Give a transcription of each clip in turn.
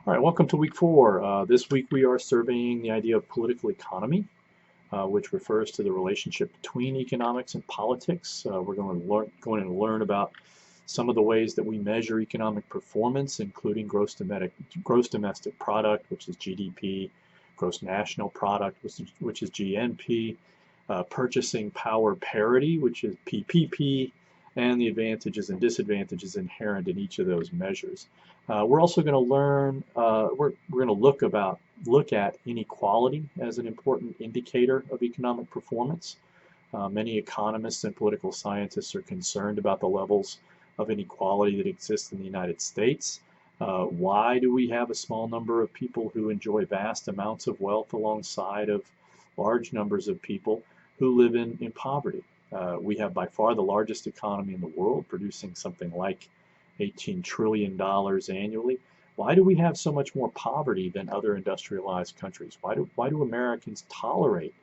All right, welcome to week four. This week we are surveying the idea of political economy, which refers to the relationship between economics and politics. We're going to learn about some of the ways that we measure economic performance, including gross domestic product, which is GDP, gross national product, which is GNP, purchasing power parity, which is PPP, and the advantages and disadvantages inherent in each of those measures. We're also going to learn, we're going to look at inequality as an important indicator of economic performance. Many economists and political scientists are concerned about the levels of inequality that exist in the United States. Why do we have a small number of people who enjoy vast amounts of wealth alongside of large numbers of people who live in poverty? We have by far the largest economy in the world, producing something like $18 trillion annually. Why do we have so much more poverty than other industrialized countries? Why do Americans tolerate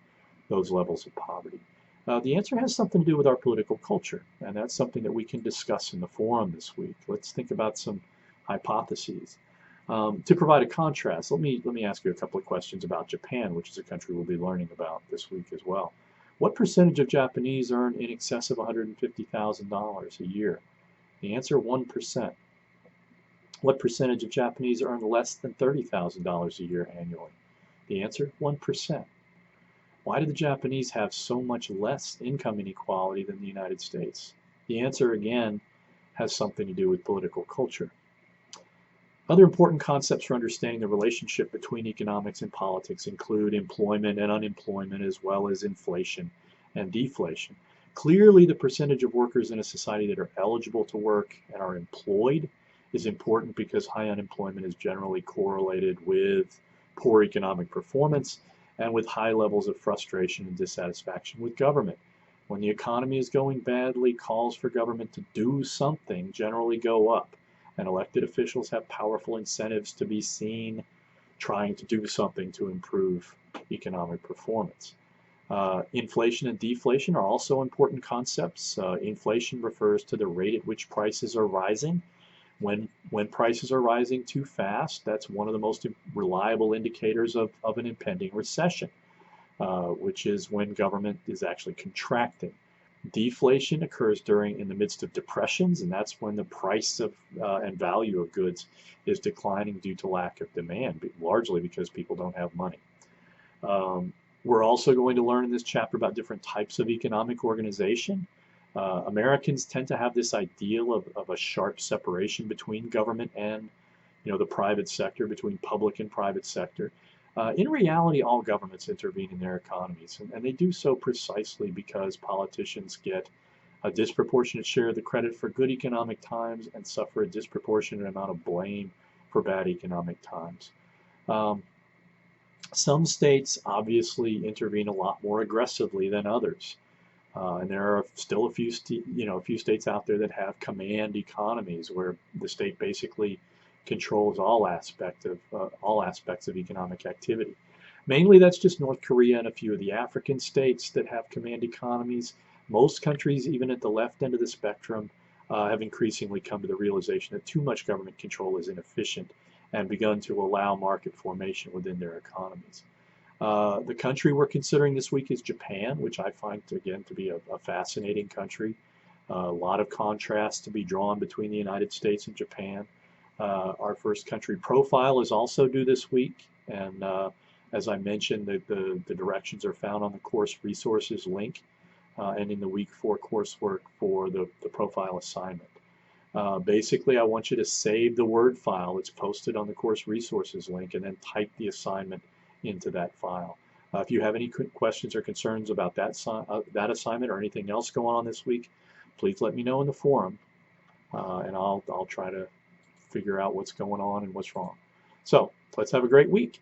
those levels of poverty? The answer has something to do with our political culture, and that's something that we can discuss in the forum this week. Let's think about some hypotheses. To provide a contrast, let me ask you a couple of questions about Japan, which is a country we'll be learning about this week as well. What percentage of Japanese earn in excess of $150,000 a year? The answer, 1%. What percentage of Japanese earn less than $30,000 a year annually? The answer, 1%. Why do the Japanese have so much less income inequality than the United States? The answer, again, has something to do with political culture. Other important concepts for understanding the relationship between economics and politics include employment and unemployment, as well as inflation and deflation. Clearly, the percentage of workers in a society that are eligible to work and are employed is important because high unemployment is generally correlated with poor economic performance and with high levels of frustration and dissatisfaction with government. When the economy is going badly, calls for government to do something generally go up, and elected officials have powerful incentives to be seen trying to do something to improve economic performance. Inflation and deflation are also important concepts. Inflation refers to the rate at which prices are rising. When prices are rising too fast, that's one of the most reliable indicators of an impending recession, which is when government is actually contracting. Deflation occurs in the midst of depressions, and that's when the price of and value of goods is declining due to lack of demand, largely because people don't have money. We're also going to learn in this chapter about different types of economic organization. Americans tend to have this ideal of a sharp separation between government and the private sector, between public and private sector. In reality, all governments intervene in their economies, and they do so precisely because politicians get a disproportionate share of the credit for good economic times and suffer a disproportionate amount of blame for bad economic times. Some states obviously intervene a lot more aggressively than others. And there are still a few states out there that have command economies where the state basically controls all aspects of economic activity. Mainly that's just North Korea and a few of the African states that have command economies. Most countries, even at the left end of the spectrum, have increasingly come to the realization that too much government control is inefficient and begun to allow market formation within their economies. The country we're considering this week is Japan, which I find, again, to be a fascinating country. A lot of contrast to be drawn between the United States and Japan. Our first country profile is also due this week, and as I mentioned, the directions are found on the course resources link and in the week 4 coursework for the profile assignment. Basically, I want you to save the Word file that's posted on the course resources link and then type the assignment into that file. If you have any questions or concerns about that assignment or anything else going on this week, please let me know in the forum, and I'll try to figure out what's going on and what's wrong. So let's have a great week.